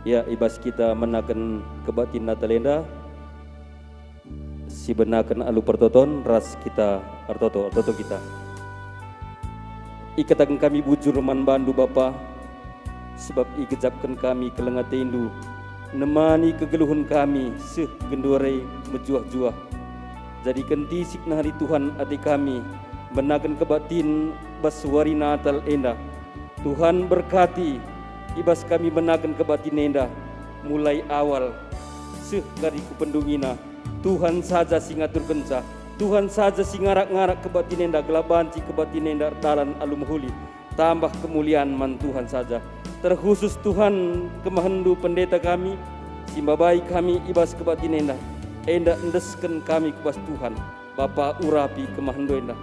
Ya, ibas kita menaken kebatin natalenda, si benaken alu pertoton ras kita artoto kita. Ikatakan kami bujur man bandu Bapa, sebab ikejapkan kami kelengat tindu, nemani kegeluhan kami seh gendurai mejuah-juah. Jadikan tisik na hari Tuhan ati kami, benakan kebatin baswari Natal endah. Tuhan berkati ibas kami menakan kebatin endah, mulai awal seh dari kupendungina. Tuhan saja singatur kenca, Tuhan saja singarak-ngarak kebatin endah, gelabanci kebatin endah dalan alum huli, tambah kemuliaan man Tuhan saja. Terkhusus Tuhan kemahendu pendeta kami, simbabai kami ibas kebatin endah, endah endesken kami kubas Tuhan, Bapa urapi kemahendu endah.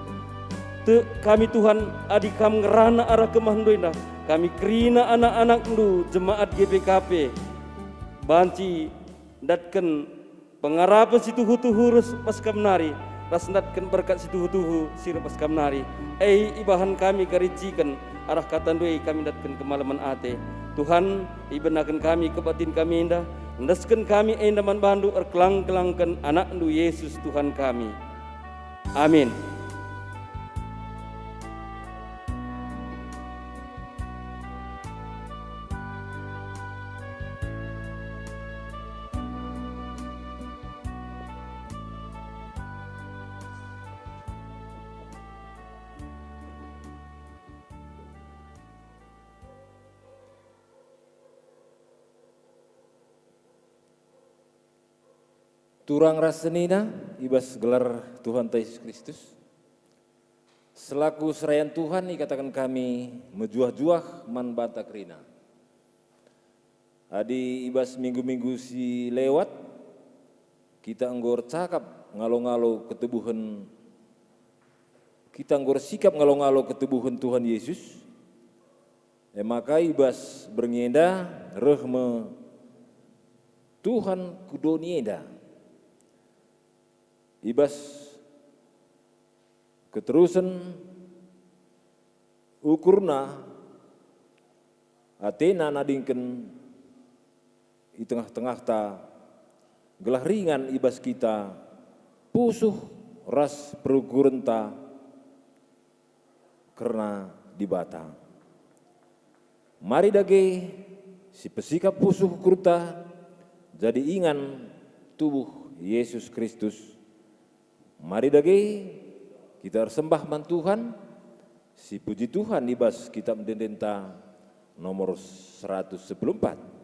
Kami Tuhan adik kam ngerana arah kemahendu endah, kami kerina anak-anak ndu jemaat GPKP, banci datken pengarapan situ hutu-hurus pas kamnari, rasndatkan berkat situ hutu sira pas kamnari. Ibahan kami karicikan arah katandui kami datkan kemalaman ate. Tuhan ibenakan kami kebatin kami indah, ndaskan kami endah man bandu erkelang-kelangkan anak ndu Yesus Tuhan kami. Amin. Turang rasenina ibas gelar Tuhan Yesus Kristus. Selaku serayan Tuhan ikatakan kami mejuah-juah man bata kerina. Adi ibas minggu-minggu si lewat, kita anggor cakap ngalo-ngalo ketubuhan, kita anggor sikap ngalo-ngalo ketubuhan Tuhan Yesus. Maka ibas berngenda rehme Tuhan kudonieda. Ibas keterusan ukurna Athena nadingken di tengah-tengah ta gelah ringan ibas kita pusuh ras perukuran ta karena dibata. Mari dage si pesikap pusuh kurta jadi ingan tubuh Yesus Kristus. Mari dage kita sembah man Tuhan, si puji Tuhan ibas kitab Dendenta nomor 114.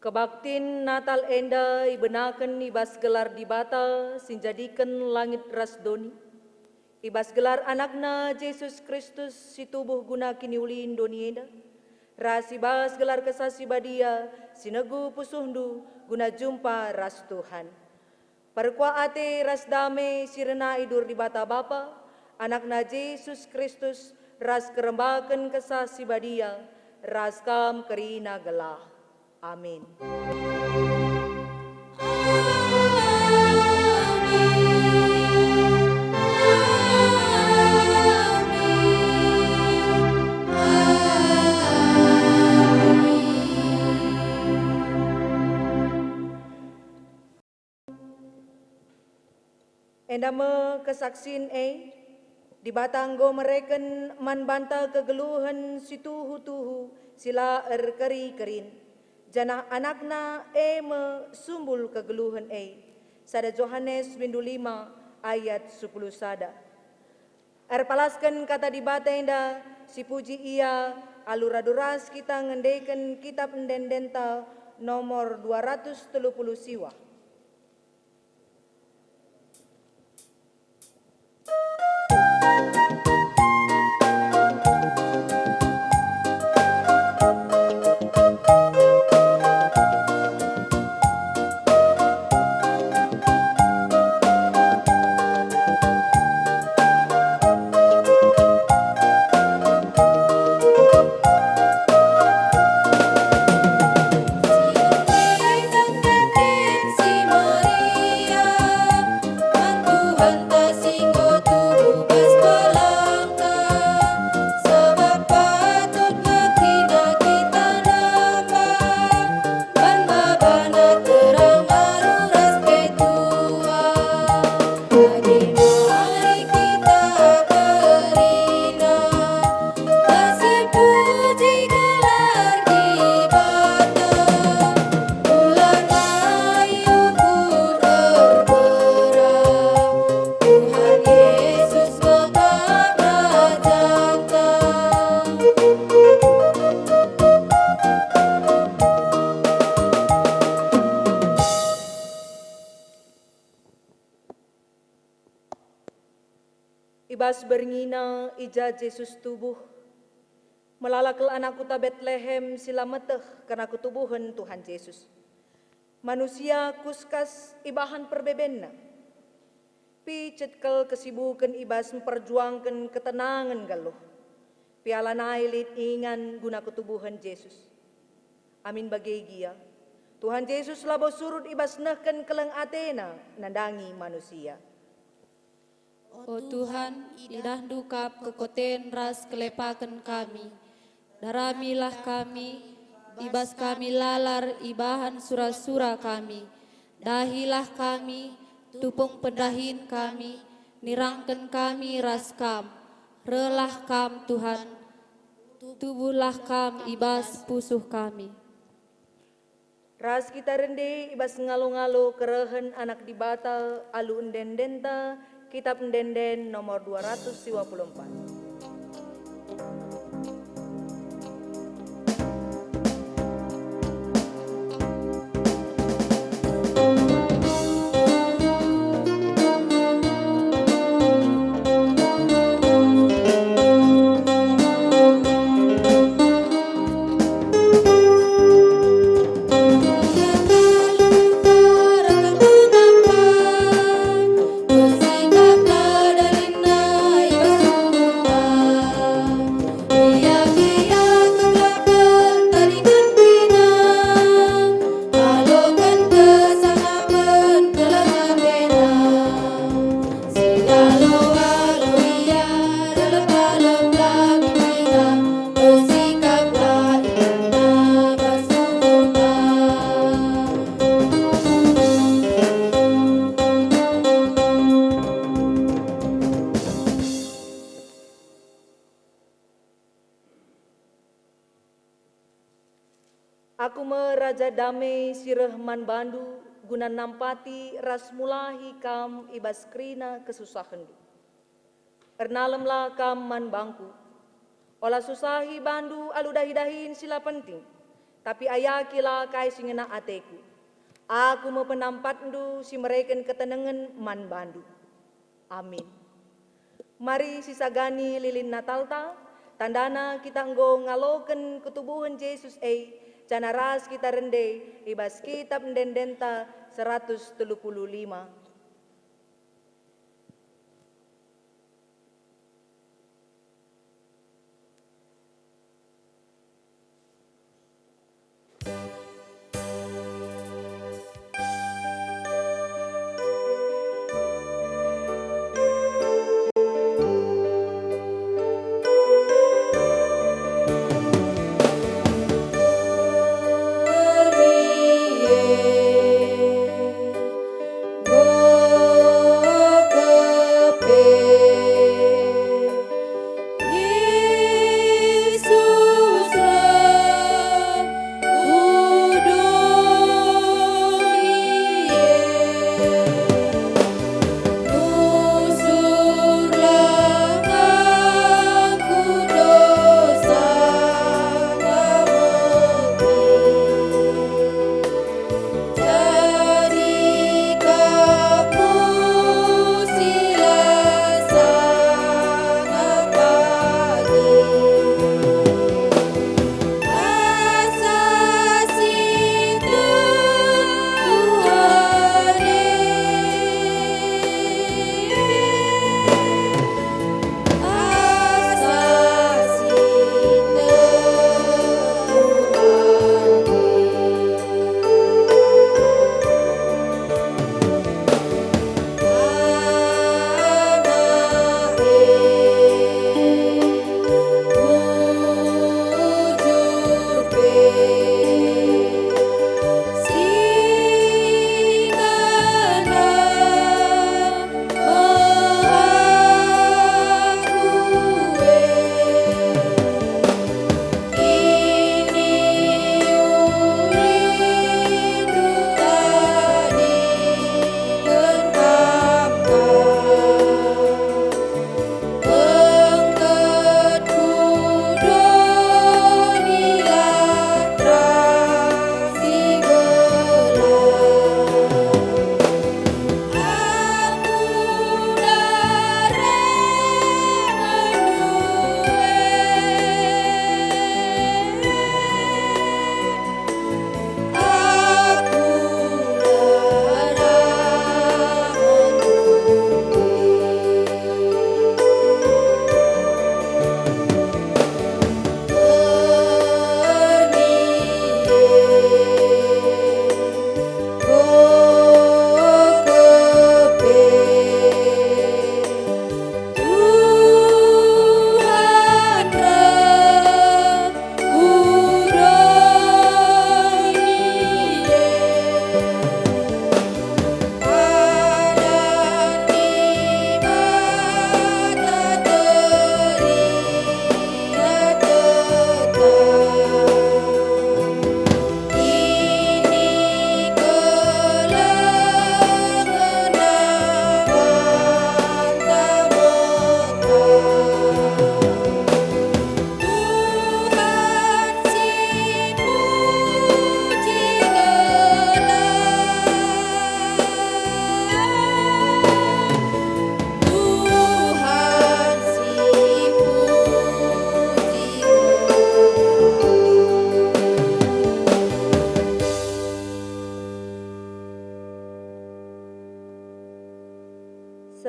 Kebaktin Natal enda ibenaken ibas gelar dibata sinjadikan langit rasdoni. Ibas gelar anakna Yesus Kristus si tubuh guna kini ulin doni enda. Ras ibas gelar kesasi badia sinegu pusuhndu guna jumpa ras Tuhan. Perkua ate ras dame sirena idur di bata Bapa, anakna Yesus Kristus ras kerembaken kesasi badia, ras kam kerina gelah. Amin. Endame kesaksin di batanggo mereken man banta kegeluhan situhu-tuhu sila keri kerin. Janah anakna me sumbul kegeluhan Sada Johannes bindu 5 ayat 10 sada. Palaskan kata di bata enda si puji ia aluraduras kita ngendeken kitab ndendenta nomor 230 siwa. Ibas berngina ija Yesus tubuh, melalakal anakku ta Betlehem sila meteh karena ketubuhan Tuhan Yesus. Manusia kuskas ibahan perbebenna, picetkel kesibukan ibas memperjuangkan ketenangan galuh, piala nailit ingan guna ketubuhan Yesus. Amin bagegia, Tuhan Yesus labo surut ibas nehken keleng atena nandangi manusia. O Tuhan, idah dukap kekoten ras kelepaken kami. Daramilah kami, ibas kami lalar ibahan sura-sura kami. Dahilah kami, tupung pendahin kami, nirangken kami ras kam. Relah kam Tuhan, tubuhlah kam ibas pusuh kami. Ras kita rende ibas ngalo-ngalo kerehen anak di batal alu endendenta kitab ndenden nomor 254. Aku meraja damai sirehman bandu guna nampati ras mulahi kam ibas krina kesusahan. Ernalemlah kam man bangku. Olah susahi bandu alu dahi-dahin sila penting. Tapi ayakilah kai singena ateku. Aku mau penampat ndu si mereken ketenangan man bandu. Amin. Mari sisagani lilin Natalta, tandana kita nggo ngaloken ketubuhan Yesus Cana ras kita rende ibas kitab ndendenta 135. Go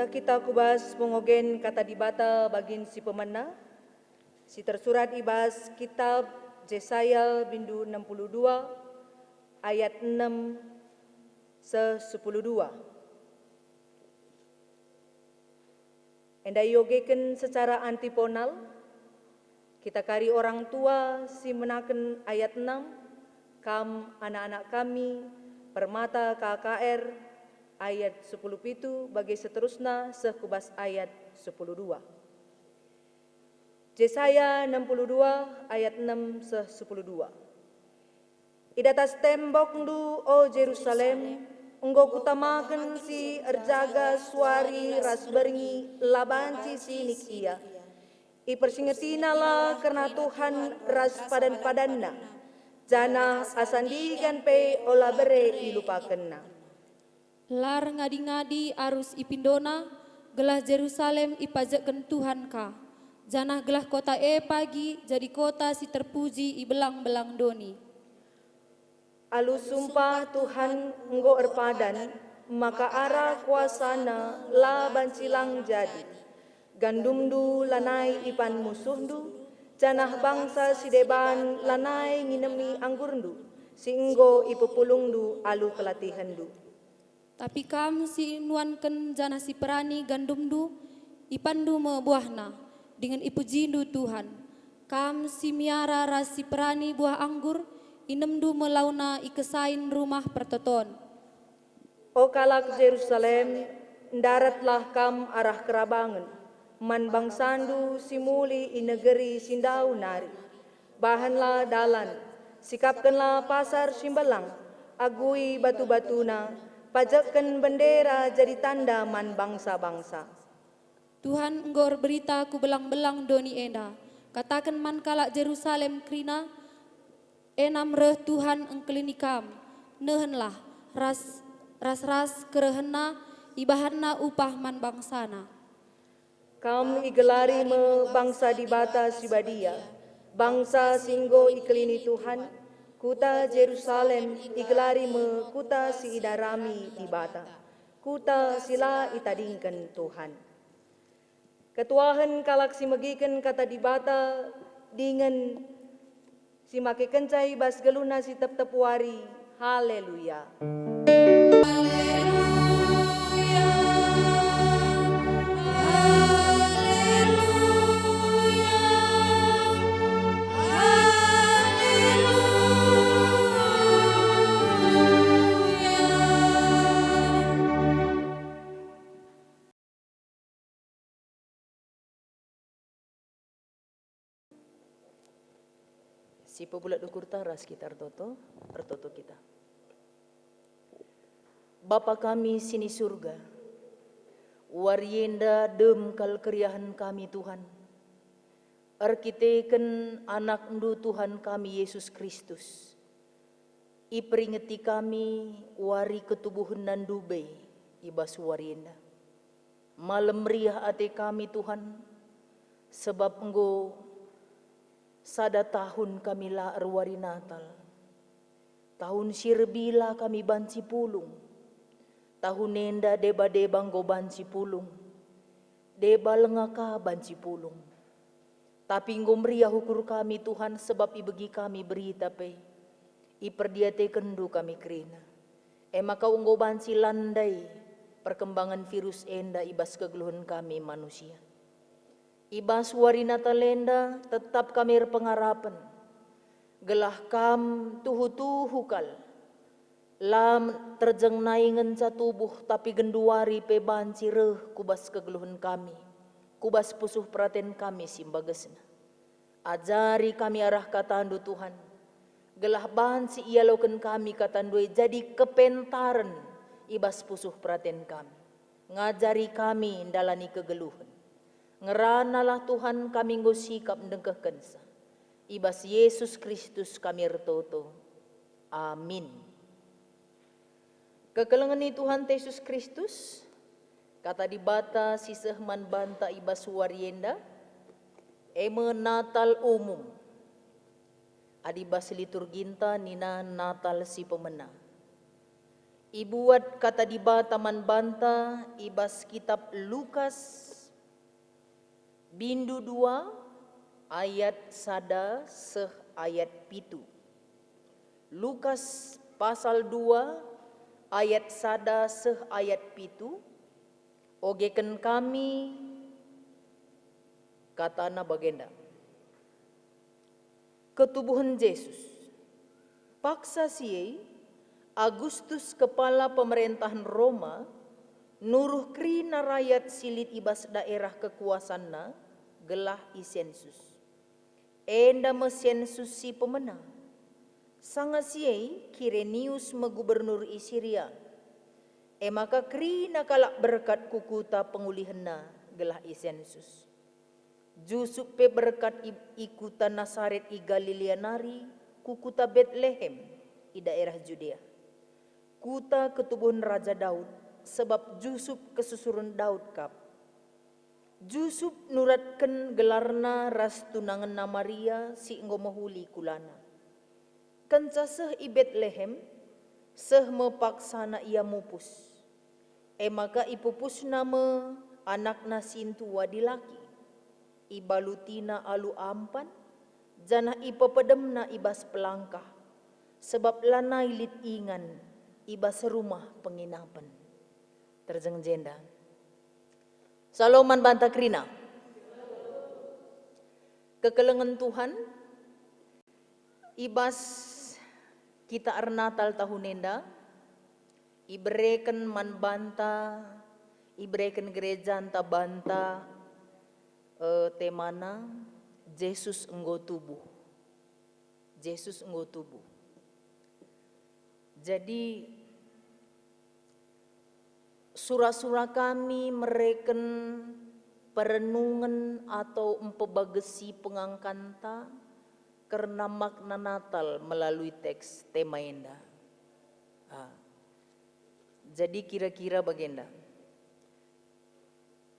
kita kubas pengogen kata dibata bagin si pemana, si tersurat ibas kitab Yesaya bindu 62 ayat 6 se-10-2. Enda yogeken secara antiponal, kita kari orang tua si menaken ayat 6, kam anak-anak kami, permata KKR, ayat 10 bagi seterusnya sekubas ayat 10-2. Yesaya 62 ayat 6 se-10-2. Idatas tembok ndu o Jerusalem, enggo kutamaken si erjaga suari ras berngi labanci sinik ia. Ipersingetina lah karena Tuhan ras padan-padanna, jana asandigan pe ola bere ilupakenna. Lar ngadi-ngadi arus ipindona, gelah Jerusalem ipajekken Tuhan ka. Janah gelah kota pagi jadi kota si terpuji ibelang-belang doni. Alu sumpah Tuhan enggo erpadan, maka arah kuasana la bancilang jadi. Gandumdu lanai ipan musuhndu, janah bangsa si deban lanai nginemi anggurndu, singgo ipupulungdu alu kelatihandu. Tapi kam si nuanken jana si perani gandumdu, ipandu me buahna, dengan ipujindu Tuhan. Kam si miara ras si perani buah anggur, inemdu melauna ikesain rumah pertoton. O kalak Jerusalem, daratlah kam arah kerabangan, man bangsandu simuli i negeri sindau nari. Bahanlah dalan, sikapkanlah pasar simbalang, agui batu-batuna, pajakkan bendera jadi tanda man bangsa-bangsa. Tuhan enggor berita ku belang-belang doni enda, katakan man kalak Jerusalem krina, enam reh Tuhan engkelinikam, nehenlah ras kerehena ibahanna upah man bangsana. Kam igelari me bangsa di bata sibadia, bangsa singgo ikelini Tuhan, kuta Jerusalem igelari me kuta si idarami di bata, kuta sila itadingkan Tuhan. Ketuahan kalak si megiken kata di bata, dengan si make kencai bas geluna si tep-tep wari. Haleluya. Si pebulat dukur tara sekitar pertoto kita. Bapa kami sini surga, warienda dem kal keriahan kami Tuhan. Arkiteken anak ndu Tuhan kami Yesus Kristus. Iperingeti kami wari ketubuhan nandube ibas warienda. Malam meriah ate kami Tuhan, sebab enggo sada tahun kami la arwari Natal. Tahun sirbila kami banci pulung. Tahun nenda deba-deba nggo banci pulung. Deba lengaka banci pulung. Tapi nggo meriah hukur kami Tuhan sebab ibegi kami berita pe. Iperdiate kendu kami kerina. Maka nggo banci landai perkembangan virus enda ibas kegeluhan kami manusia. Ibas warina talenda tetap kami pengarapan. Gelah kam tuhu-tuhu kal. Lam terjeng naingan sa tubuh tapi genduari pe banci reh kubas kegeluhan kami. Kubas pusuh praten kami simbagesna. Ajari kami arah katandu Tuhan. Gelah banci ialoken kami katandui jadi kepentaran ibas pusuh praten kami. Ngajari kami ndalani kegeluhan. Ngeranalah Tuhan kami ngusikap ndengkekensa. Ibas Yesus Kristus kami ertoto. Amin. Kekelengan ni Tuhan Yesus Kristus, kata di bata sisehman banta ibas warienda, Natal umum. Adibas liturginta nina Natal si pemena. Ibuat kata di Bataman Banta ibas kitab Lukas bindu 2 ayat sada seh ayat pitu. Lukas pasal 2 ayat sada seh ayat pitu. Ogeken kami katana bagenda. Ketubuhan Yesus. Paksa siye Agustus kepala pemerintahan Roma nuruh krina rakyat silit ibas daerah kekuasanna gelah isensus. Enda mesensus si pemenang. Sanga siye Kirenius megubernur Isiria. Maka krina kalak berkat kukuta pengulihanna gelah isensus. Jusuk pe berkat ikutan Nasaret i Galilea nari kukuta Bethlehem i daerah Judea. Kuta ketubuhan Raja Daud sebab Jusuf kesusurun Daud kap. Jusuf nuratken gelarna ras tunangan na Maria si enggo mahuli kulana. Kenca seh i Bethlehem seh mepaksana ia mupus. Maka ipupus nama anakna sintua dilaki. Ibalutina alu ampan janah ipepedemna ibas pelangkah. Sebab lanai lit ingan ibas rumah penginapan. Terjeng jenda. Saloman Banta Krina. Kekelengan Tuhan ibas kita Natal tahun enda ibereken man banta ibereken gereja anta banta temana Yesus enggo tubuh. Yesus enggo tubuh. Jadi surah-surah kami mereken perenungan atau empebagesi pengangkanta karena makna Natal melalui teks tema enda. Jadi kira-kira bagenda.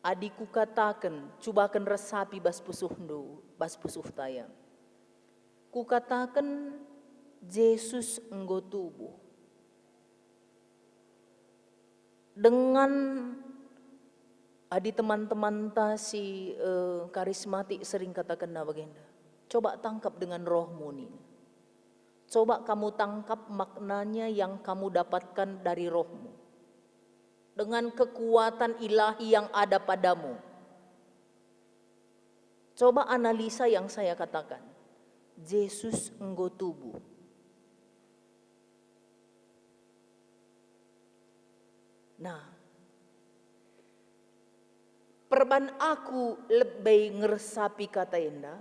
Adiku katakan, cubakan resapi bas pusuh taya. Ku katakan Yesus enggo tubuh. Dengan adi teman-teman ta si karismatik sering katakan na bagenda. Coba tangkap dengan rohmu nih. Coba kamu tangkap maknanya yang kamu dapatkan dari rohmu. Dengan kekuatan ilahi yang ada padamu. Coba analisa yang saya katakan. Yesus enggo tubuh. Nah, perban aku lebih ngeresapi kata enda,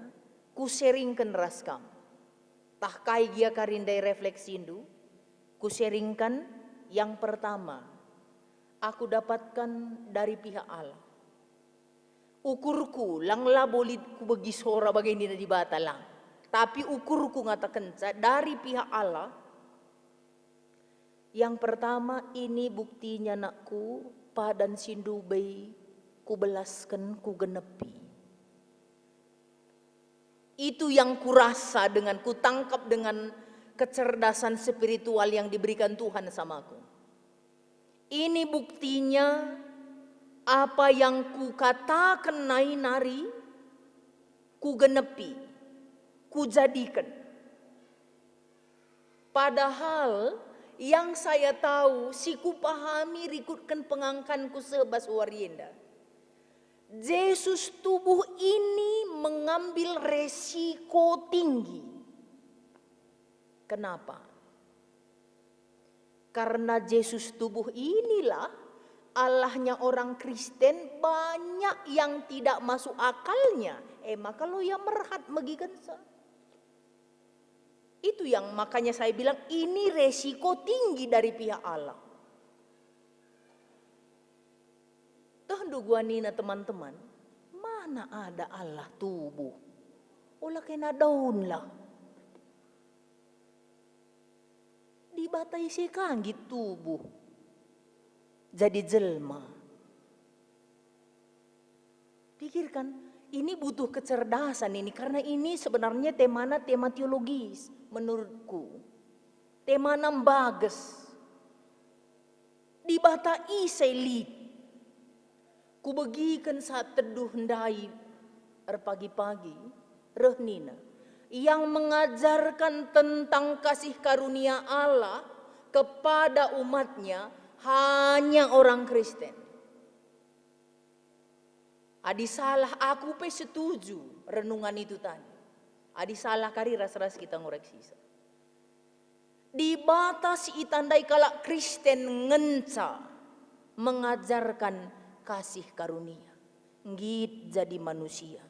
ku sharingkan raskam. Tah kai gia karindai refleksindu, ku sharingkan yang pertama, aku dapatkan dari pihak Allah. Ukurku lang labolit ku bagi sora bagini di batalang. Tapi ukurku ngatakan dari pihak Allah. Yang pertama ini buktinya nakku padan sindu bay ku belaskan ku genepi. Itu yang kurasa dengan ku tangkap dengan kecerdasan spiritual yang diberikan Tuhan samaku. Ini buktinya apa yang ku katakan nari ku genepi, ku jadikan. Padahal yang saya tahu, si ku pahami rikutkan pengangkanku sebas warienda. Yesus tubuh ini mengambil resiko tinggi. Kenapa? Karena Yesus tubuh inilah Allahnya orang Kristen banyak yang tidak masuk akalnya. Maka lo yang merhat megikan sa. Itu yang makanya saya bilang ini resiko tinggi dari pihak Allah. Tahu gua nina teman-teman, mana ada Allah tubuh? Olah kena daun lah. Dibatai sekangit tubuh. Jadi jelma. Pikirkan, ini butuh kecerdasan ini karena ini sebenarnya tema teologis menurutku. Tema bagus. Di bata isay lit. Kubagikan saat teduh ndai pagi-pagi, rehnina, yang mengajarkan tentang kasih karunia Allah kepada umatnya hanya orang Kristen. Adi salah aku pe setuju renungan itu tadi. Adi salah kari ras-ras kita ngoreksi. Dibatasi itandai kalak Kristen ngenca mengajarkan kasih karunia. Ngit jadi manusia.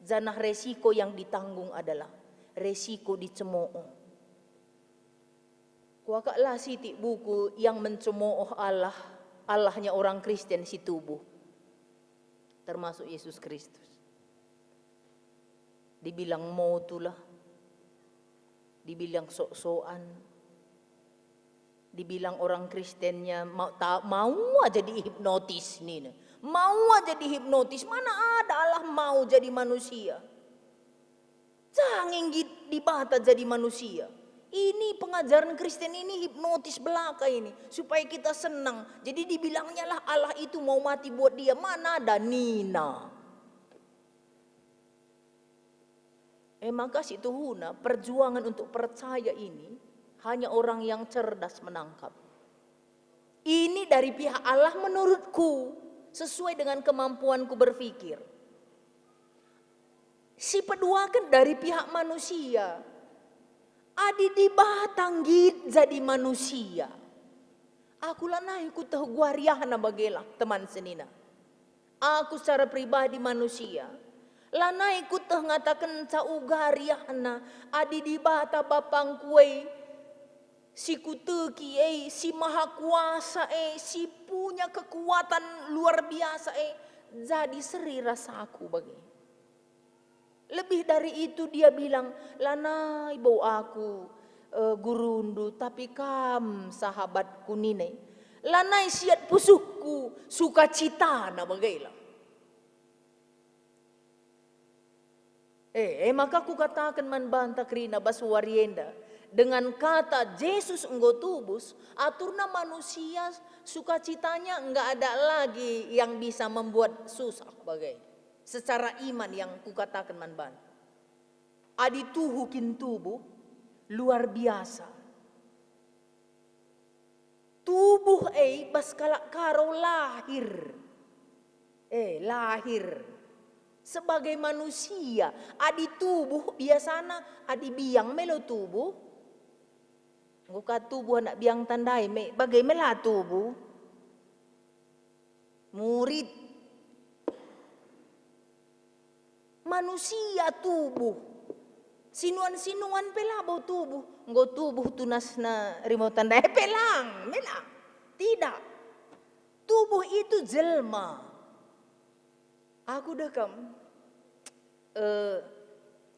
Janah resiko yang ditanggung adalah resiko dicemooh. Kuakaklah siti buku yang mencemooh Allah, Allahnya orang Kristen si tubuh. Termasuk Yesus Kristus. Dibilang mautulah. Dibilang sok-sokan. Dibilang orang Kristennya mau aja dihipnotis nih. Mau aja dihipnotis. Mana ada Allah mau jadi manusia. Jangan dibata jadi manusia. Ini pengajaran Kristen ini hipnotis belaka ini. Supaya kita senang. Jadi dibilangnya lah Allah itu mau mati buat dia. Mana ada Nina. Maka situ huna perjuangan untuk percaya ini. Hanya orang yang cerdas menangkap. Ini dari pihak Allah menurutku. Sesuai dengan kemampuanku berpikir. Si kedua kan dari pihak manusia. Adi dibatang git jadi manusia. Aku lanai ku tahu guariahna bagela teman senina. Aku secara pribadi manusia. Lanai ku tahu ngatakan cau gariahna. Adi dibata bapang kue. Si kuteki si maha kuasa si punya kekuatan luar biasa jadi seri rasaku bagi. Lebih dari itu dia bilang, lanai bau aku gurundu tapi kam sahabatku nine. Lanai siat pusukku sukacita na bagailah. Maka ku katakan man banta krina baswarienda. Dengan kata Yesus enggo tubus, aturna manusia sukacitanya enggak ada lagi yang bisa membuat susah bagai. Secara iman yang kukatakan manban. Adi tuhukin tubuh luar biasa. Tubuh baskala karo lahir. Lahir. Sebagai manusia, adi tubuh biasana adi biang melo tubuh. Nguka tubuh anak biang tandai bagaimana tubuh murid manusia tubuh sinuan pelabau tubuh nggo tubuh tunas na rimau tandai melang tidak tubuh itu jelma aku dah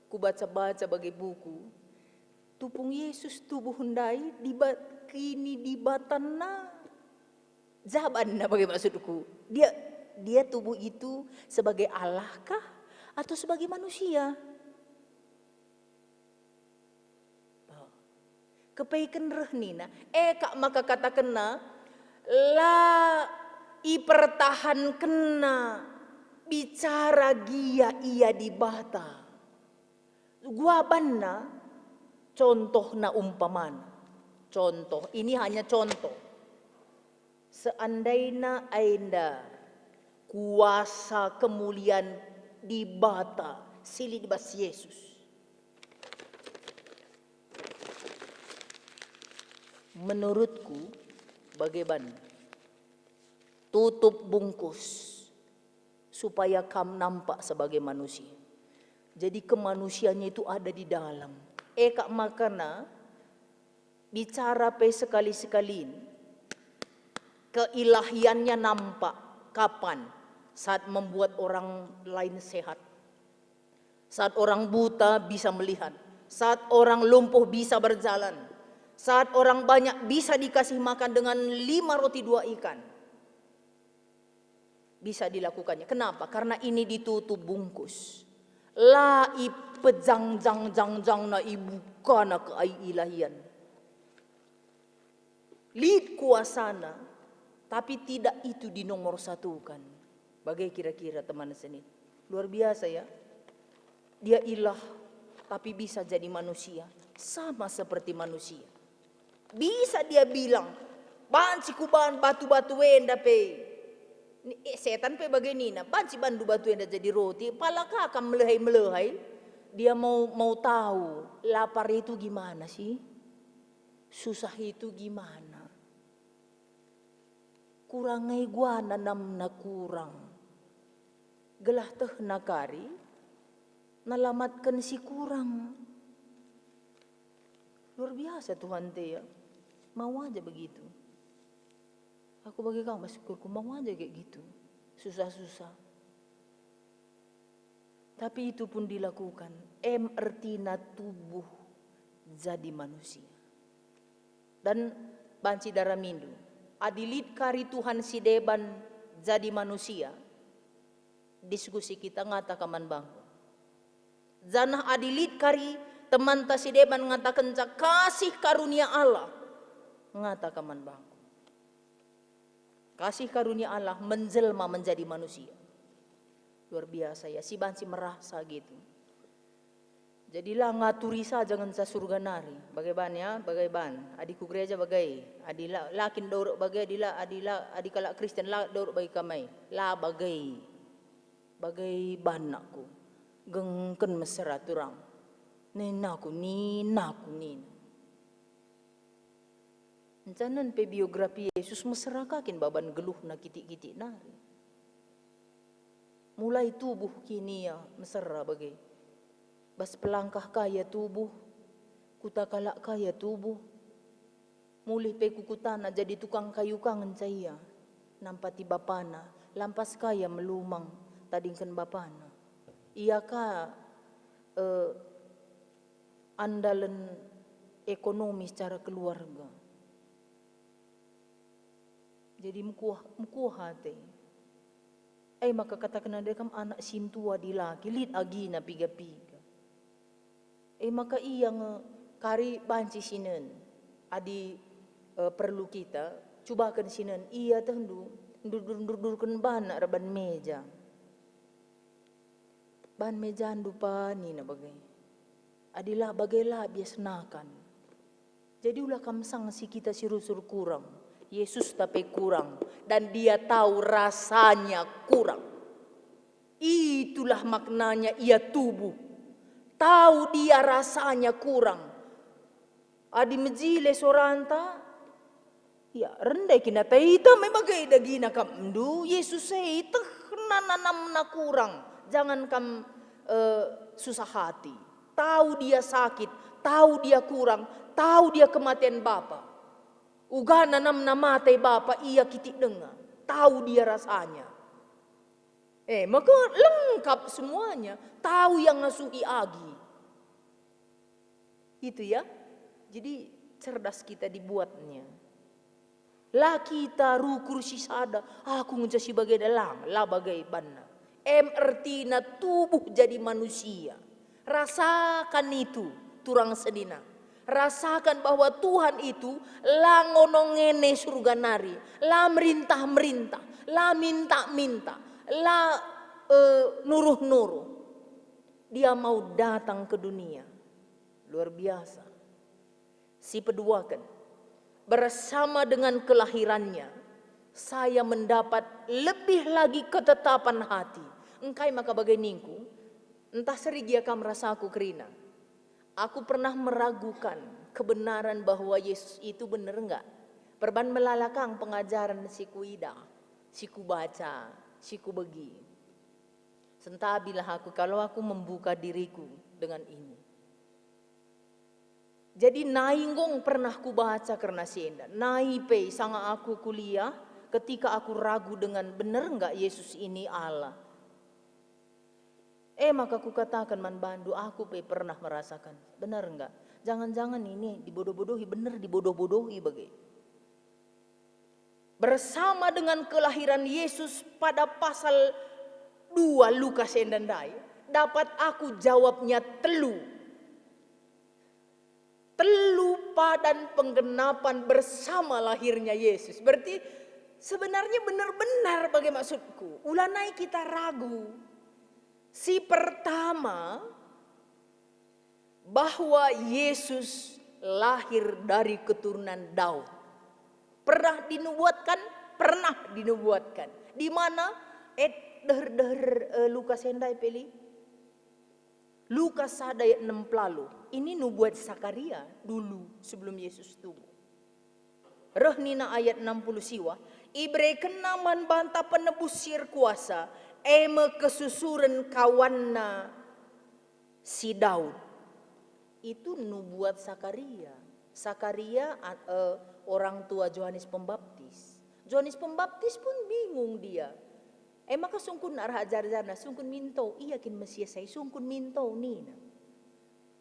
ku baca bagi buku tupung Yesus tubuh hundai kini dibatana jaban na bagi maksudku dia tubuh itu sebagai Allah kah atau sebagai manusia kepaikan rehnina kak maka katakanna la ipertahan kena bicara gia ia dibata gua banna contoh na umpaman. Contoh, ini hanya contoh. Seandainya ainda kuasa kemuliaan dibata sili di bas Yesus. Menurutku bagaimana? Tutup bungkus supaya kamu nampak sebagai manusia. Jadi kemanusiaannya itu ada di dalam. Kak makana bicara pe sekali-sekali keilahiannya nampak kapan saat membuat orang lain sehat, saat orang buta bisa melihat, saat orang lumpuh bisa berjalan, saat orang banyak bisa dikasih makan dengan 5 roti 2 ikan, bisa dilakukannya. Kenapa? Karena ini ditutup bungkus. La ipejang na ibu kana ke ilahian. Lid kuasana Tapi tidak itu dinomor satukan. Bagai kira-kira teman seni. Luar biasa ya. Dia ilah tapi bisa jadi manusia. Sama seperti manusia. Bisa dia bilang, banci kuban batu-batu wenda pe. Setan pe bagai nina, banci bandu batu wenda jadi roti. Palaka akan melehai-melehai. Dia mau tahu lapar itu gimana sih? Susah itu gimana? Kurangai gua nanam na kurang. Gelah teh nakari, nalamatkan si kurang. Luar biasa Tuhan teh ya. Mau aja begitu. Aku bagi kamu syukurku mau aja kayak gitu. Susah-susah. Tapi itu pun dilakukan. Ertina tubuh jadi manusia. Dan banci daramindu. Adilit kari Tuhan si deban jadi manusia. Diskusi kita ngata kaman bangku. Zanah adilit kari teman ta si deban ngatakan kasih karunia Allah. Ngata kaman bangku. Kasih karunia Allah menjelma menjadi manusia. Luar biasa ya, si banci merasa gitu. Jadilah ngaturi saja dengan surga nari. Bagaimana ya? Bagaimana? Adikku gereja bagai. Adila lakin dorok bagai adila adikala Kristen la dorok bagi kamai. La bagai. Bagai banakku. Gengken mesra turang. Ninaku. Encanan pe biografi Yesus mesra kakin baban geluh na kitik-kitik nari. Mulai tubuh kini ya mesra bagai. Bas pelangkah kaya tubuh, kutakalak kaya tubuh. Mulih pe kukutana jadi tukang kayu kangen caya. Nampati bapana, lampas kaya melumang tadingkan bapana. Iya ka andalan ekonomi secara keluarga. Jadi mukuah hati. Maka katakan ada kam anak sintua di laki, lit agina piga-piga. Maka iya kari banci sinen. Adi perlu kita cobakan sinen. Iya tendu dur-dur-durkan bana reban meja. Ban meja dupa ni na bagai. Adilah bagailah bias nakan. Jadi ulah kamsang si kita sirusur kurang. Yesus tapi kurang dan dia tahu rasanya kurang. Itulah maknanya ia tubuh. Tahu dia rasanya kurang. Adi mejile soranta. Ya rendai kina taita mebagai dagina kamdu. Yesus itu nanam na kurang. Jangan kam susah hati. Tahu dia sakit. Tahu dia kurang. Tahu dia kematian Bapa. Uga nanam namatay Bapa iya kitik dengar. Tahu dia rasanya. Maka lengkap semuanya. Tahu yang ngasuhi agi. Itu ya. Jadi cerdas kita dibuatnya. Lah kita rukur si sada. Aku ngecasi bagai dalang. Lah bagai bana. Ertina tubuh jadi manusia. Rasakan itu. Turang sedina. Rasakan bahwa Tuhan itu lah ngonongene surga nari. Lah merintah-merintah. Lah minta-minta. Lah nuruh-nuruh. Dia mau datang ke dunia. Luar biasa. Si peduakan. Bersama dengan kelahirannya. Saya mendapat lebih lagi ketetapan hati. Engkai maka bagai ningku. Entah serigia kam rasaku kerina. Aku pernah meragukan kebenaran bahwa Yesus itu benar enggak. Perban melalakang pengajaran siku ida, siku baca, siku begi. Sentabilah aku kalau aku membuka diriku dengan ini. Jadi nainggong pernah ku baca karena sienda. Naipe sanga aku kuliah ketika aku ragu dengan benar enggak Yesus ini Allah. Maka ku katakan man bandu aku pernah merasakan. Benar enggak? Jangan-jangan ini dibodoh-bodohi, benar dibodoh-bodohi bagai. Bersama dengan kelahiran Yesus pada pasal 2 Lukas endandai, dapat aku jawabnya telu. Telu padan penggenapan bersama lahirnya Yesus. Berarti sebenarnya benar-benar bagai maksudku. Ulanai kita ragu. Si pertama, bahwa Yesus lahir dari keturunan Daud. Pernah dinubuatkan? Pernah dinubuatkan. Di mana? Lukas hendai peli. Lukas ada ayat 6 lalu. Ini nubuat Sakaria dulu sebelum Yesus tubuh. Rehnina ayat 60 siwa. Ibre kenaman banta penebus sir kuasa. Eme kesusuren kawanna si Daud. Itu nubuat Sakaria. Sakaria orang tua Yohanes Pembaptis. Yohanes Pembaptis pun bingung dia. Maka sungkun arah ajar-ajarna, sungkun minto, iya kin Mesias saya, sungkun minto nina.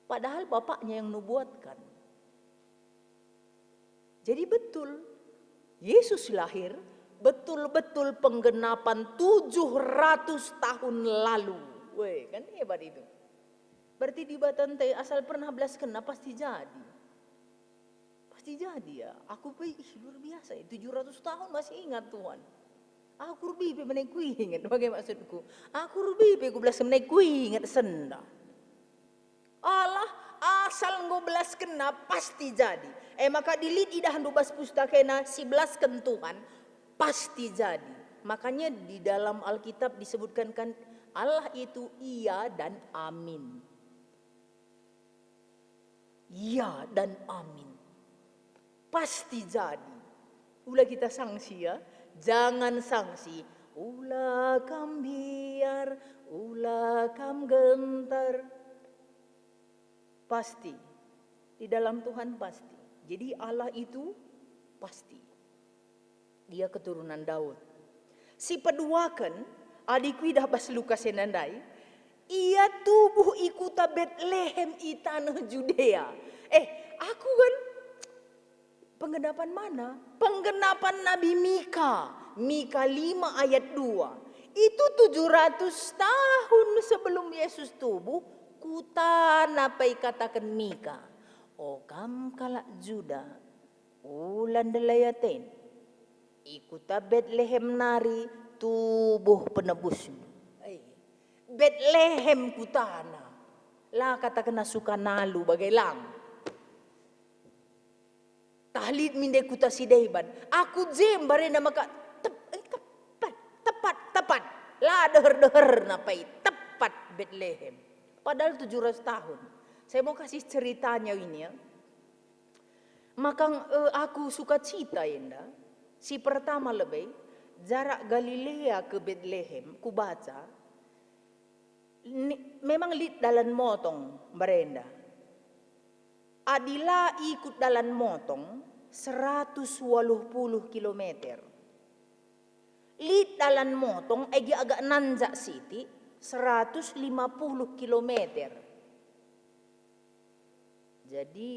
Padahal bapaknya yang nubuatkan. Jadi betul, Yesus lahir, betul-betul penggenapan 700 tahun lalu. Weh, kan hebat itu. Berarti di Batante asal pernah belas kena pasti jadi. Pasti jadi ya. Aku luar biasa ya. 700 tahun masih ingat Tuhan. Aku rubi menaik kui ingat. Bagaimana maksudku? Aku rubi ku belas menaik kui ingat senda. Allah asal belas kena pasti jadi. Maka dilit idah dubas pustakena si belas kentuhan pasti jadi. Makanya di dalam Alkitab disebutkan kan Allah itu iya dan amin. Ya dan amin. Pasti jadi. Ulah kita sanksi ya. Jangan sanksi. Ulah kam biar, ulah kam gentar. Pasti. Di dalam Tuhan pasti. Jadi Allah itu pasti. Dia keturunan Daud. Si peduakan, adikku dah bas Lukas enandai. Ia tubuh ikuta Betlehem i tanah Judea. Aku kan penggenapan mana? Penggenapan Nabi Mika. Mika 5 ayat 2. Itu 700 tahun sebelum Yesus tubuh. Kutan apa katakan Mika. Kam kalak Juda. Ulan delayaten. Ikuta Betlehem nari tubuh penebusmu. Betlehem kutana. Lah kata kena suka nalu bagai lang. Tahlid minde kuta sidaiban. Aku jem barena maka tepat. Lah deher napai tepat Betlehem. Padahal 700 tahun. Saya mau kasih ceritanya ini ya. Maka aku suka cita Enda. Si pertama lebih jarak Galilea ke Betlehem ku baca. Memang lit dalam motong berenda. Adila ikut dalam motong 180 kilometer. Lit dalam motong agak nanjak siti 150 kilometer. Jadi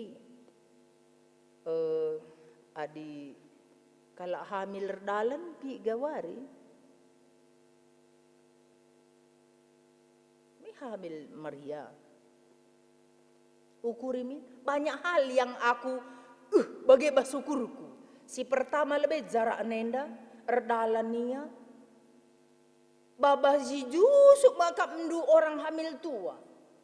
adi kalau hamil dalam pi gawari. Hamil Maria. Ukurimi banyak hal yang aku bagai basukurku. Si pertama lebih jarak nenda, erdalania. Babaji jusuk maka mendu orang hamil tua.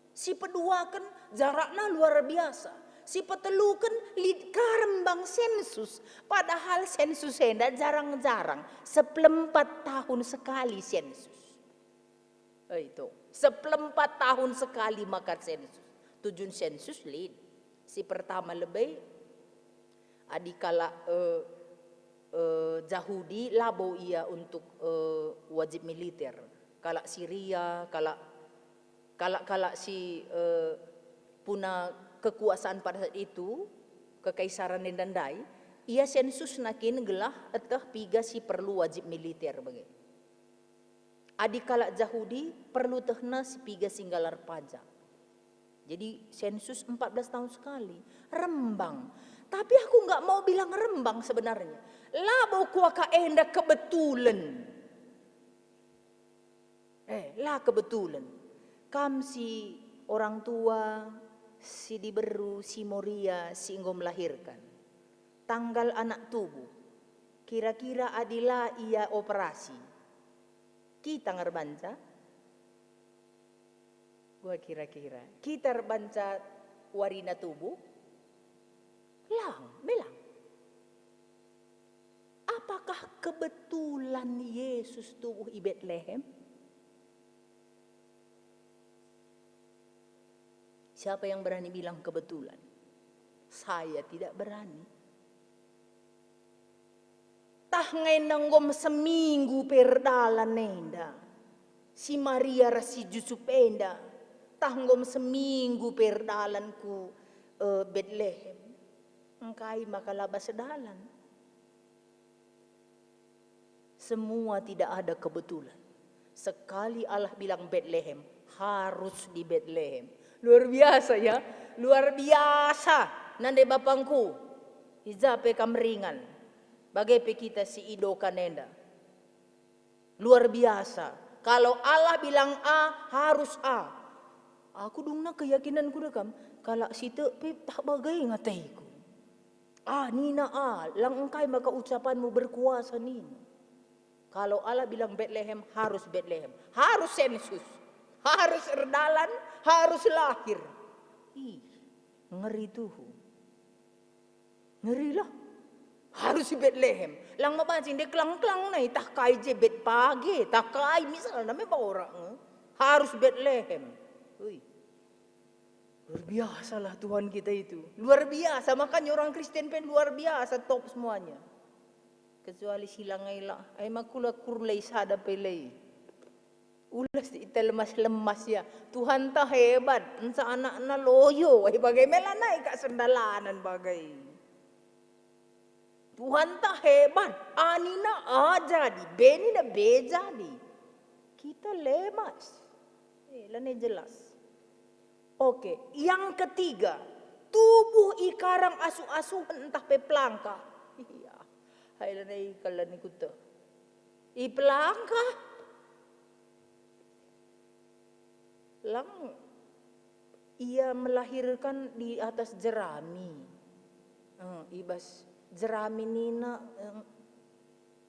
Si kedua kan jaraknya luar biasa. Si petelukan lid karembang sensus. Padahal sensus nenda jarang-jarang. 14 tahun sekali sensus. Itu 14 tahun sekali makan sensus. Tujuan sensus lid. Si pertama lebih adikala Yahudi labo ia untuk wajib militer. Kalau Syria, kalau si puna kekuasaan pada saat itu kekaisaran Nendandai, ia sensus nakin gelah atau piga si perlu wajib militer bagi. Adik kalak Yahudi perlu tehna sepiga singgalar pajak. Jadi sensus 14 tahun sekali. Rembang. Tapi aku nggak mau bilang rembang sebenarnya. Labo kuaka enda kebetulan. Lah kebetulan. Kam si orang tua, si diberu, si Moria, si engkau melahirkan. Tanggal anak tubuh. Kira-kira adilah ia operasi. Kita ngerbanca. Gua kira-kira. Kita ngerbanca warina tubuh. Melang. Apakah kebetulan Yesus tubuh di Betlehem? Siapa yang berani bilang kebetulan? Saya tidak berani. Tah ngenanggom seminggu perdalan nenda. Si Maria rasi Jusupenda. Tah ngom seminggu perdalan ku Betlehem. Engkai makalaba sedalan. Semua tidak ada kebetulan. Sekali Allah bilang Betlehem, harus di Betlehem. Luar biasa ya, luar biasa. Nande bapangku, izape kameringan. Bagai pe kita si Ido Kanenda. Luar biasa. Kalau Allah bilang A, harus A. Aku dungna keyakinanku dekam. Kalau situ pe tak bagai ngataiku. Nina A, lang engkai maka ucapanmu berkuasa nina. Kalau Allah bilang Betlehem, harus Betlehem. Harus sensus. Harus erdalan, harus lahir. Ngeri tuh. Ngeri lah. Harus di Betlehem. Lang mabancing dia kelang-kelang na tak kai je bet pagi, tak kai misalnya namanya orang. Harus Betlehem. Luar biasa lah Tuhan kita itu. Luar biasa, makanya orang Kristen pen luar biasa, top semuanya. Kecuali silangai lah. Ay makula kurlay sada pelay. Ulas ita lemas-lemas ya. Tuhan tak hebat. Ensa anak na loyo. Ay bagay melanay ka sandalanan bagay. Tuhan tak hebat. Ani na A jadi. Beni na B jadi. Kita lemas. Lanay jelas. Oke. Yang ketiga. Tubuh ikarang asu-asuhan entah pe pelangka. Iya. Hai lanay kalan ikuto. I pelangka. Lang ia melahirkan di atas jerami. Ibas jerami nina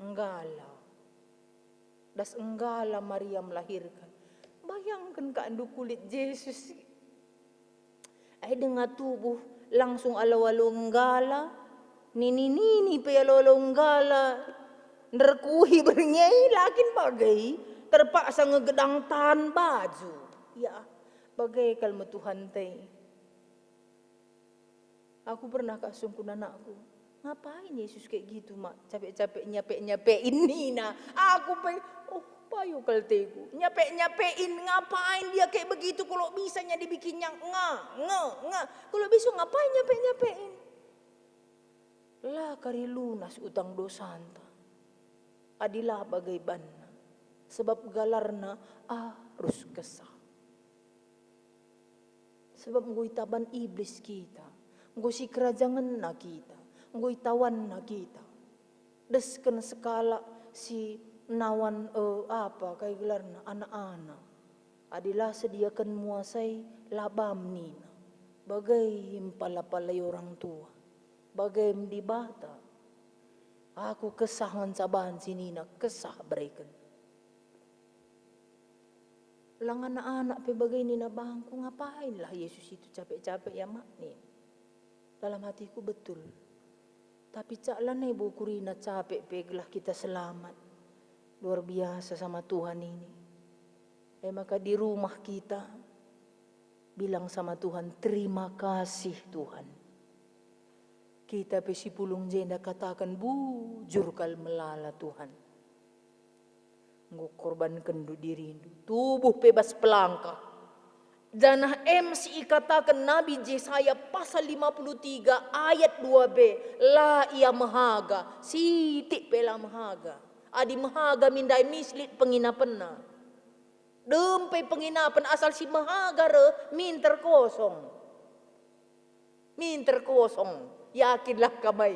enggala. Das enggala Maria melahirkan. Bayangkan keandu kulit Yesus. Dengan tubuh langsung ala-walu enggala. Nini pe ala-walu enggala. Nerkuhi bernyai lakin bagai. Terpaksa ngegedang tan baju. Ya, bagai kalma Tuhan teh. Aku pernah kasungkun anakku. Ngapain Yesus kayak gitu, mak? Capek-capek nyape-nyapein Nina. Aku pengen, payo kalteku. Nyape-nyapein, ngapain dia kayak begitu? Kalau bisanya dibikinnya nga. Kalau bisa ngapain nyape-nyapein? Lah kari lunas utang dosanta. Adilah bagai banna. Sebab galarna harus kesah. Sebab ngui taban iblis kita. Ngui si kerajangan na kita. Ngui tawan na kita. Desken sekala si nawan kay gelar na anak-anak. Adilah sediakan muasai labam nina. Bagai impala-palay orang tua. Bagai mdibata. Aku kesahan sabahan si nina. Kesah berikan. Lang anak-anak pe bagai nina bangku ngapain lah Yesus itu capek-capek ya mak nih. Dalam hatiku betul. Tapi cak lah nih bu kurina capek pegelah kita selamat. Luar biasa sama Tuhan ini. Maka di rumah kita bilang sama Tuhan terima kasih Tuhan. Kita pe si pulung jenda katakan bujur kal melala Tuhan. Korban kendu dirindu. Tubuh bebas pelangka. Janah MC katakan Nabi Yesaya pasal 53 ayat 2b. La ia mahaga. Sitik pela mahaga. Adi mahaga mindai mislit penginapan. Dempe penginapan asal si mahaga re minter kosong. Minter kosong. Yakinlah kamay.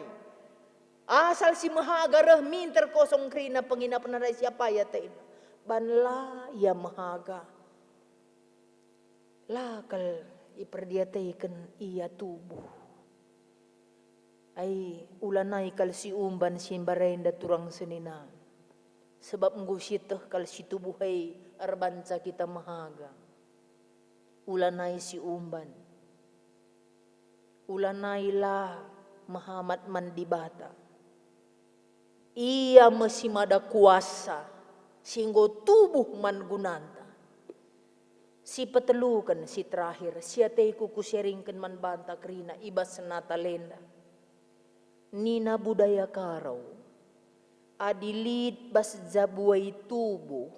Asal si mahaga reh minter kosong krina penginapan na siapa ya tain. Banla ya mahaga. Lakal iperdiataikan ia tubuh. Ay ulanay kal si umban simbarenda turang senina. Sebab ngusiteh kal si tubuhay arbanca kita mahaga. Ulanay si umban. Ulanay lah Muhammad mandibata. Ia masih mada kuasa singgo tubuh man gunanta. Si petelukan si terakhir siatay kukuseringkan man banta krina ibas senata lenda. Nina budaya karau adilit bas jabuai tubuh.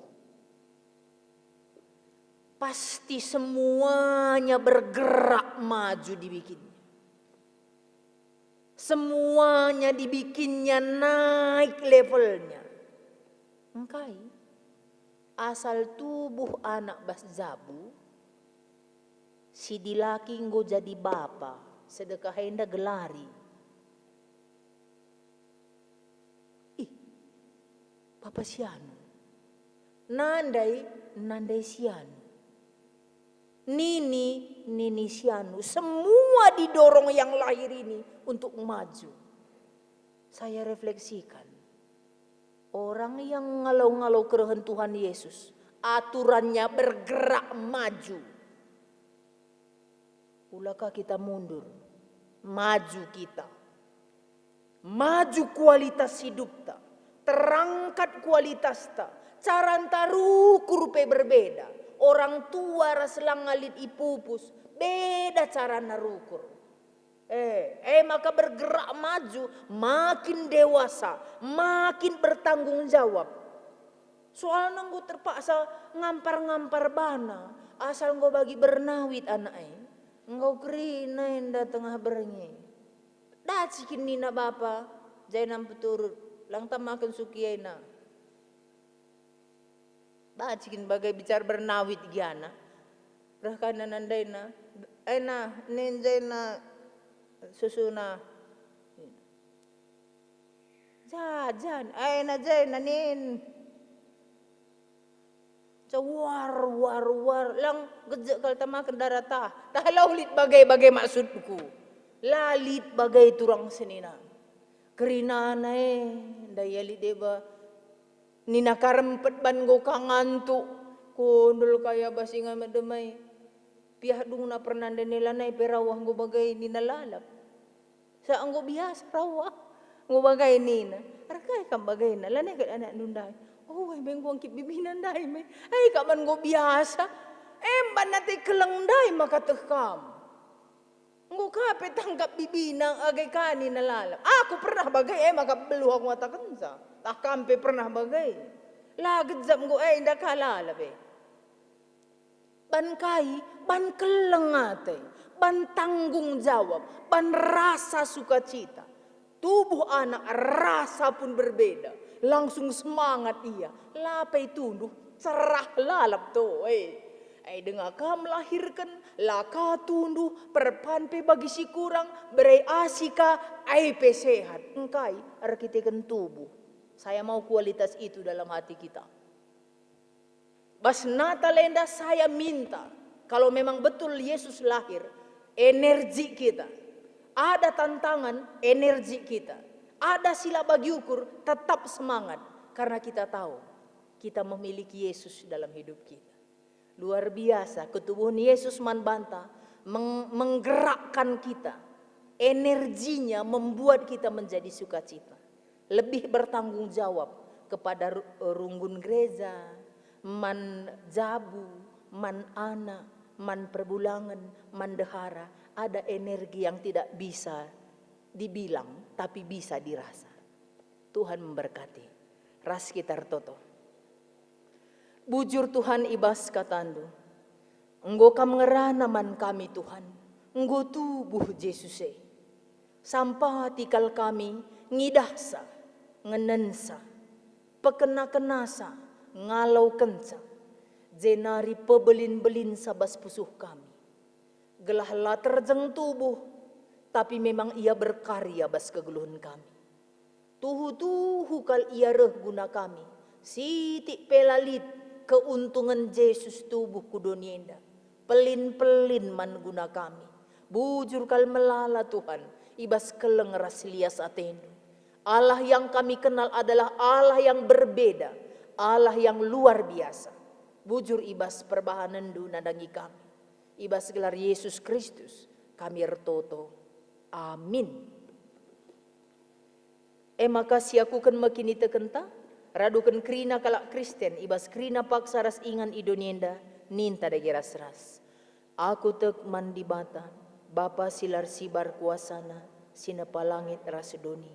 Pasti semuanya bergerak maju dibikinnya. Semuanya dibikinnya naik levelnya. Engkai asal tubuh anak bas jabu, si dilaki nggo jadi bapa, sedekah henda gelari. Ih, papa sianu. Nandai sianu. Nini sianu. Semua didorong yang lahir ini untuk maju. Saya refleksikan. Orang yang ngalau-ngalau kerehan Tuhan Yesus. Aturannya bergerak maju. Ulakah kita mundur? Maju kita. Maju kualitas hidup ta. Terangkat kualitas ta. Carantaru kurupe berbeda. Orang tua raselang ngalit ipupus. Beda cara narukur. Maka bergerak maju. Makin dewasa. Makin bertanggung jawab. Soal nanggo terpaksa ngampar-ngampar bana. Asal nggo bagi bernawit anaknya. Nggo kerina inda tengah berengi. Dacikin nina bapa. Jainam peturut. Lang tamakan sukiena. Bacikin bagai bicara bernawit giana. Rahkana nandaina. Aina ninjaina susuna. Jajan. Aina jaina nin. War. Lang gejek kal tamakan darata. Tahlaulit bagai maksudku. Lalit bagai turang senina. Kerinana dayalit deba. Nina karempet ban go kangantu kondol kaya basingan medemai pihak dung na pernah nilanay perawah go bagay nina lalap sa anggo biasa rawah go bagay nina arkay kam bagay na lanay ka anak nunday ay bengkong kip bibinan day may ay kaman go biasa ban nati kelengday makatekam nggo kape tanggap bibinang agay kani na lalap aku pernah bagay makabeluhang watakensa tak kampe pernah bagai. Lagit jam go indah kalala be. Ban kai, ban kelengate, ban tanggung jawab, ban rasa sukacita. Tubuh anak rasa pun berbeda. Langsung semangat ia. Lapai tunduh, cerah lalap to. Dengar ka melahirkan, laka tunduh, perpanpe bagi si kurang, berai asika, pe sehat. Engkai, arkitekan tubuh. Saya mau kualitas itu dalam hati kita. Bas Natalenda saya minta. Kalau memang betul Yesus lahir. Energi kita. Ada tantangan energi kita. Ada sila bagi ukur tetap semangat. Karena kita tahu. Kita memiliki Yesus dalam hidup kita. Luar biasa. Ketubuhan Yesus manbanta. Menggerakkan kita. Energinya membuat kita menjadi sukacita. Lebih bertanggung jawab kepada runggun gereja, man jabu, man anak, man perbulangan, man dehara. Ada energi yang tidak bisa dibilang, tapi bisa dirasa. Tuhan memberkati. Ras kita toto. Bujur Tuhan ibas katandu. Enggo kam ngerana man kami Tuhan. Enggo tubuh Yesus. Sampah tikal kami ngidahsa. Ngenensa, pekena-kenasa, ngalau kenca, jenari pebelin-belin sabas pusuh kami. Gelahlah terjeng tubuh, tapi memang ia berkarya bas kegeluhan kami. Tuhu-tuhu kal ia reh guna kami, sitik pelalit keuntungan Yesus tubuh kudonienda. Pelin-pelin man guna kami, bujur kal melala Tuhan, ibas keleng ras lias atendu. Allah yang kami kenal adalah Allah yang berbeda, Allah yang luar biasa. Bujur ibas perbahanan du nadangi kami. Ibas gelar Yesus Kristus kami ertoto. Amin. Makasih aku kan makini tekenta, radukan krina kalak Kristen, ibas krina paksa ras ingan idonienda, ninta dageras ras. Aku tek mandi bata, Bapa silar sibar kuasana, sinapalangit ras doni.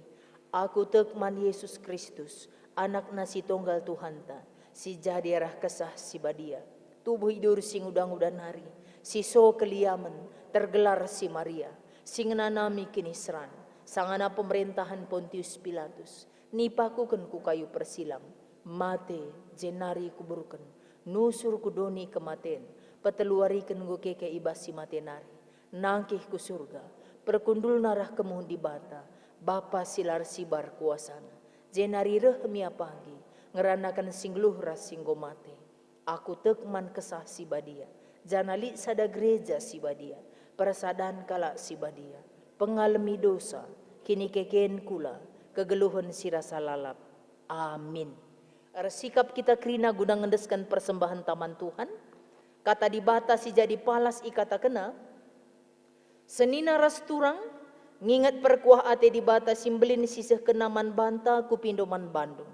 Aku tek man Yesus Kristus, anak nasi tunggal Tuhanta, si jadi arah kesah si badia. Tubuh hidur sing udang-udan hari, si so keliaman, tergelar si Maria, sing nanami kinisran, sangana pemerintahan Pontius Pilatus, nipakuken ku kayu persilam, mate jenari kuburken, nusur kudoni kematen, peteluariken ku keke ibasi matenari, nangkih ku surga, perkundul narah kemuhun di bata, Bapa silar sibar kuasana, jenari rehmia pagi, ngeranakan singluh ras singgo mate, aku tekman kesah si badia, janali sada gereja si badia, persadan kalak si badia, pengalami dosa, kini keken kula, kegeluhan sirasa lalap. Amin. Sikap kita krina guna ngendeskan persembahan taman Tuhan, kata dibatasi jadi palas ikata kena, senina ras turang, ngingat perkuah ate dibata simbelin sisih kenaman banta kupindoman Bandung.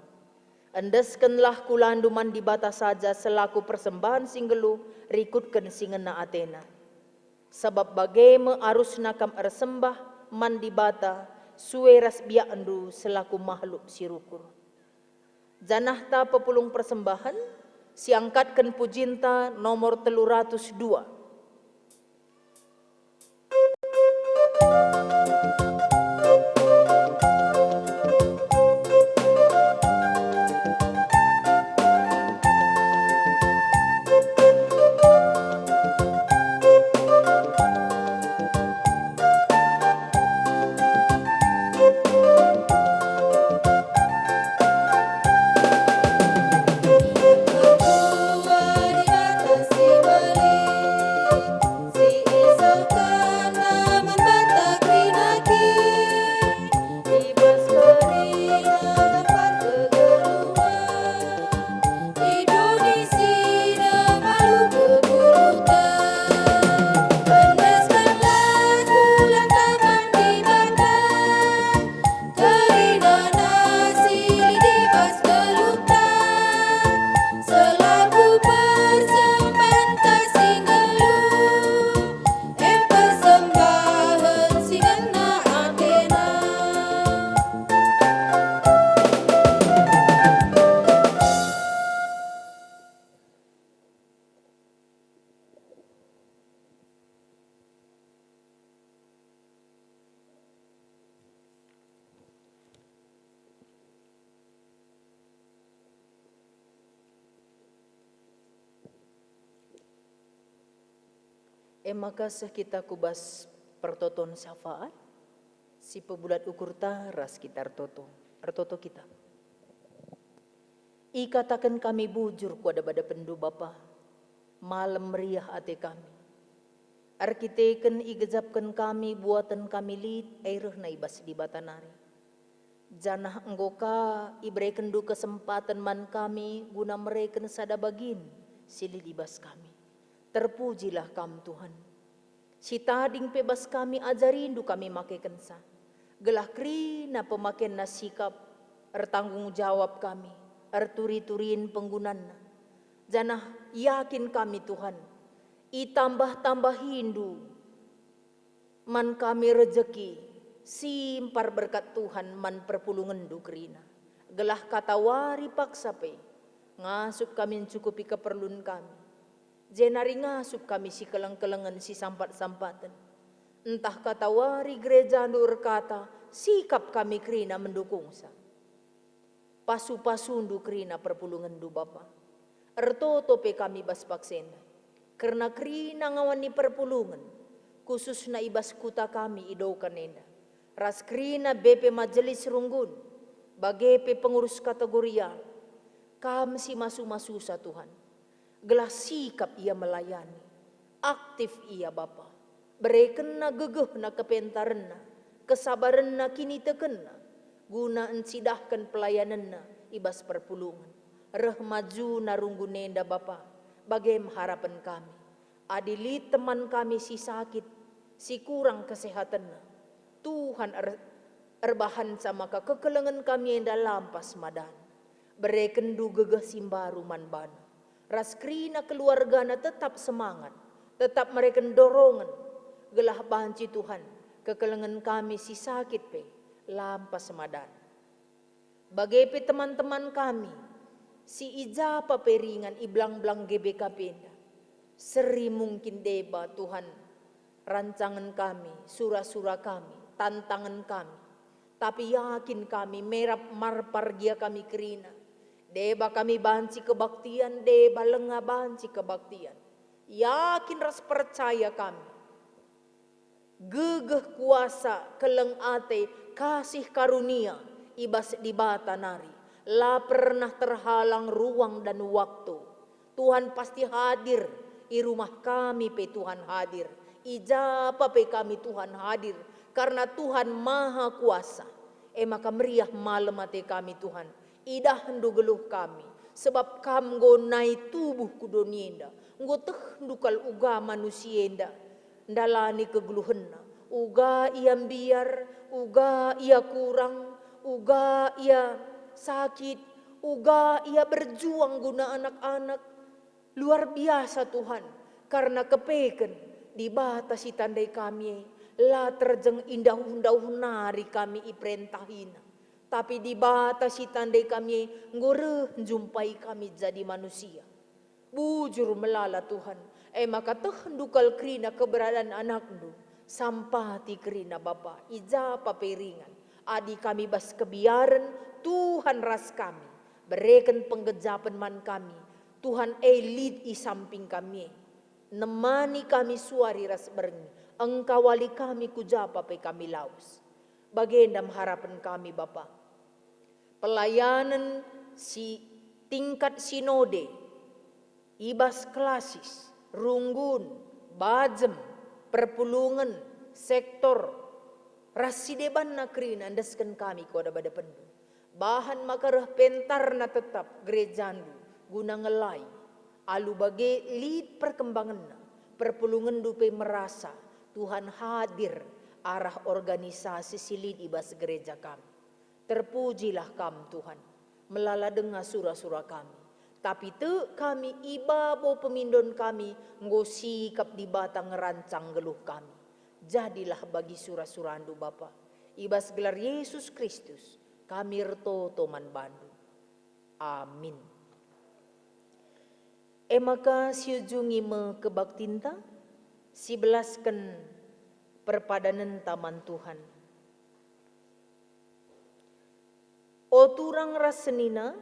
Endeskenlah kulanduman dibata saja selaku persembahan singgelu rikutken singena Athena. Sebab bageme arus nakam ersembah man dibata sueras biak endu selaku makhluk sirukur. Janahta pepulung persembahan siangkatkan pujinta nomor 302. Maka kita kubas pertoton syafaat, si pebulat ukur ta ras kita ertoto kita. Ikatakan kami bujur kuada bada pendu Bapa, malam meriah ate kami. Arkiteken igezapkan kami buatan kami lid aireh na ibas di batanari. Janah enggoka ibreken du kesempatan man kami guna mereken sada bagin silid ibas kami. Terpujilah kam Tuhan. Si tading pebas kami ajarindu kami make kensa. Gelah krina pemaken na sikap ertanggung jawab kami. Erturi-turin penggunana. Janah yakin kami Tuhan. Itambah-tambah hindu. Man kami rejeki. Simpar berkat Tuhan man perpulungan du krina. Gelah katawari paksape. Ngasup kami mencukupi keperluan kami. Jenari ngasup kami si keleng-kelengan si sampat-sampatan. Entah kata wari gereja nur kata sikap kami krina mendukung sa. Pasu-pasundu krina perpulungan du Bapa. Ertotope kami bas paksenda. Karena krina ngawani perpulungan. Khusus na ibas kuta kami idau kanenda. Ras krina BP majelis runggun. Bagepe pengurus kategoria. Kami si masu-masu sa Tuhan. Gelah sikap ia melayani, aktif ia Bapa, bereken na gegeh na kepentaran na, kesabaranna kini tekenna, guna encidahkan pelayananna ibas perpulungan. Reh maju narunggu nenda Bapa, bagaim harapan kami. Adili teman kami si sakit, si kurang kesehatanna. Tuhan erbahan sama kekelengan kami yang dalam pas madan. Berekendu gegah simbaru manbana. Raskrina keluargana tetap semangat, tetap mereka dorongan. Gelah banci Tuhan, kekelengan kami si sakit pe, lampas madan. Bagai pe teman-teman kami, si ijapa peringan iblang-blang GBK penda. Seri mungkin deba Tuhan, rancangan kami, surah-surah kami, tantangan kami. Tapi yakin kami merap marpargia kami kerina. Deba kami banci kebaktian, deba lengah banci kebaktian. Yakin ras percaya kami. Gegeh kuasa keleng ate kasih karunia ibas di bata nari. La pernah terhalang ruang dan waktu. Tuhan pasti hadir. I rumah kami pe Tuhan hadir. Ijapa pe kami Tuhan hadir. Karena Tuhan maha kuasa. Maka meriah malam ate kami Tuhan. Idah hendu geluh kami. Sebab kam go nai tubuh kudonienda. Ngo teh ndukal uga manusienda. Ndalani kegeluhenna. Uga ia biar. Uga ia kurang. Uga ia sakit. Uga ia berjuang guna anak-anak. Luar biasa Tuhan. Karena kepeken dibatasi tandai kami. La terjeng indah-undah nari kami iperentahina. Tapi dibatasi tandai kami ngore jumpai kami jadi manusia. Bujur melala Tuhan. Maka tehendukal kerina keberadaan anakmu. Sampati kerina Bapa. Ijapa peringan. Adi kami bas kebiaran. Tuhan ras kami. Berikan penggejapan man kami. Tuhan lead i samping kami. Nemani kami suari ras berengi. Engkau wali kami kujapa pe kami laus. Bagendam harapan kami Bapa. Pelayanan si tingkat sinode. Ibas klasis. Runggun. Bajem. Perpulungan. Sektor. Rasideban na kerina andaskan kami kuada bada pendu. Bahan makarah pentar na tetap gerejandu. Guna ngelai. Alu bagai lead perkembangan na. Perpulungan dupe merasa. Tuhan hadir arah organisasi silid ibas gereja kami. Terpujilah kami Tuhan. Melala dengar surah-surah kami. Tapi te kami ibabo pemindon kami. Ngosikap di batang ngerancang geluh kami. Jadilah bagi surah-surah andu Bapa. Ibas gelar Yesus Kristus. Kami retoto man bandu. Amin. Maka siujungi me kebaktinta. Si belaskan perpadanan taman Tuhan. O turang rasenina,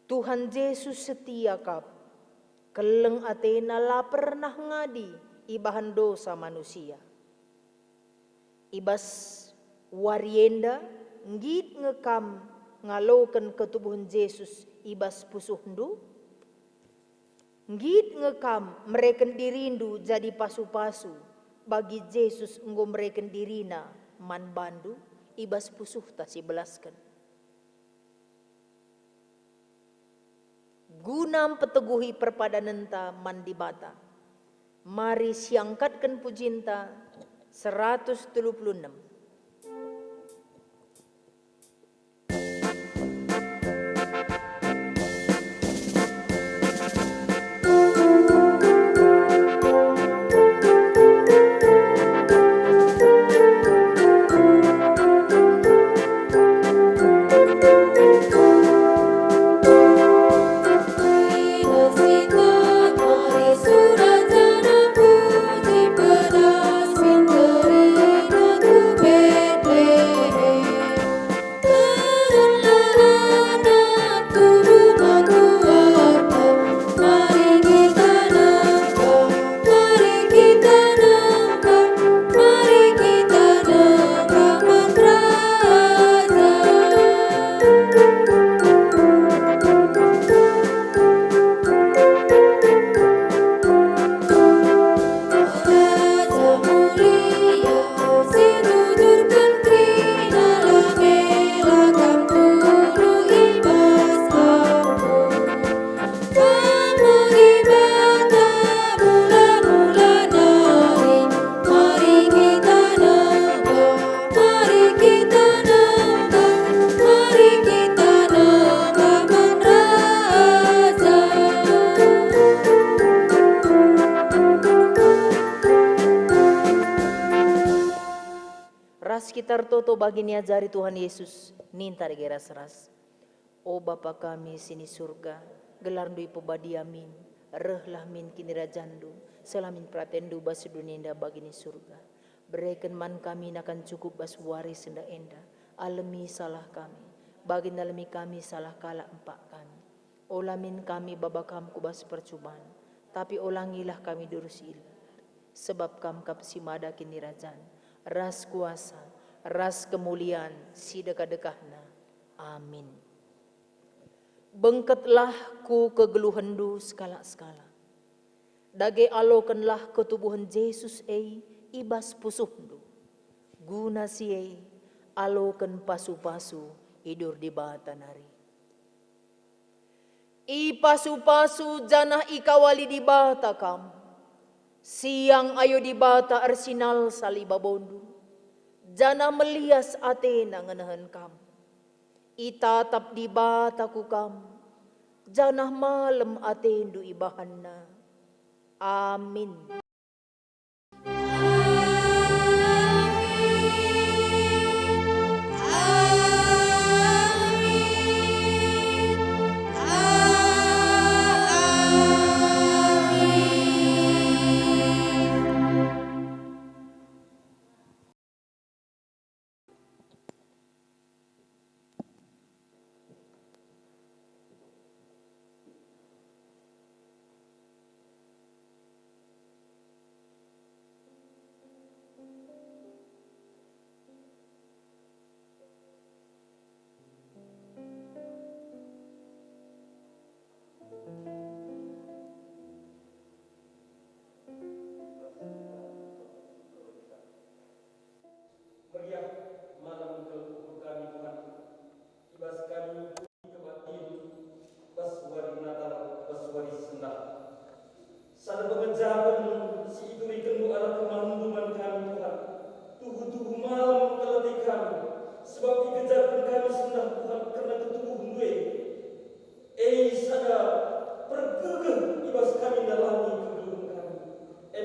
Tuhan Yesus setia kap. Keleng atena la pernah ngadi ibahan dosa manusia. Ibas warienda ngit ngekam ngalokan ketubuhan Yesus ibas pusuh ndu. Ngit ngekam mereken dirindu jadi pasu-pasu. Bagi Yesus enggo mereken dirina man bandu. Ibas pusuh tak si belaskan. Gunam peteguhi perpadanan ta mandi bata. Mari siangkatkan pujinta 136. Puji pedas, minteri, Ras kita toto bagini ajari Tuhan Yesus, ninta de geras ras. O Bapa kami sini surga, gelar dui pebadi amin, rehlah min kini rajandu, selamin pratendu basi dunia indah bagini surga. Berikan man kami nakan cukup bas waris enda enda, alemi salah kami, bagin alemi kami salah kala empak kami. Olamin kami babakam kubas percobaan, tapi ulangilah kami durusil. Sebab kam kapsimada kini rajan, ras kuasa, ras kemuliaan, si dekah-dekahna. Amin. Bengketlah ku kegeluhendu skala-skala. Dage alokenlah ketubuhan Yesus ibas pusuhndu. Guna siei aloken pasu-pasu hidur di bata nari. I pasu-pasu janah ikawali di bata kam. Siang ayo di bata arsinal salibabondu. Jana melias Athena ngenahan kam. Itatap di bata ku kam. Janah malam Athendu ibahanna. Amin. Meriah malam kelupur kami Tuhan, ibas kami kebatin, baswari Natal, baswari sendak. Sada pengejaban si itu ikan arah kemanduman kami Tuhan, tuhu-tuhu malam kelati kami, sebab ikejarkan kami sendak Tuhan karena ketubuh gue. Sada pergegeh ibas kami dalami kegeluhan kami.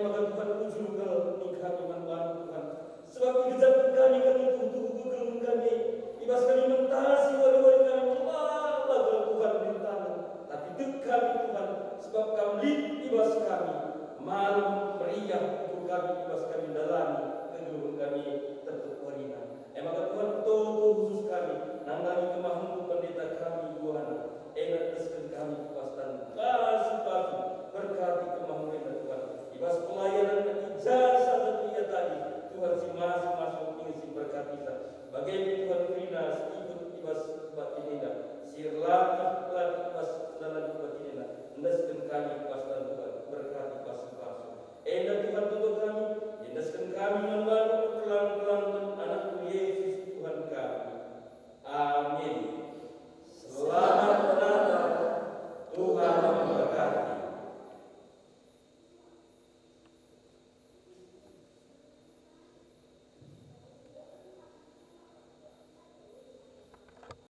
Maka Tuhan ujung ni kami manban Tuhan. Sebab ikejarkan kami karena tuhu-tuhu kegeluhan kami, ibas kami mentasi wali-wali kami melalah ke Tuhan bintangan. Tapi dek kami Tuhan, sebab kami ibas kami malam meriah untuk kami ibas kami dalami kegeluhan kami tertukarina. Maka Tuhan toto khusus kami nandangi kemahanku pendeta kami Tuhan. Enak desken kami kepastan pasu-pasu berkati kemahanku Tuhan. Ibas pelayanan ijazah setia tadi Tuhan si masuk ingin si berkati kita. Bagaimana Tuhan Krina ikut ibas batin indah sirla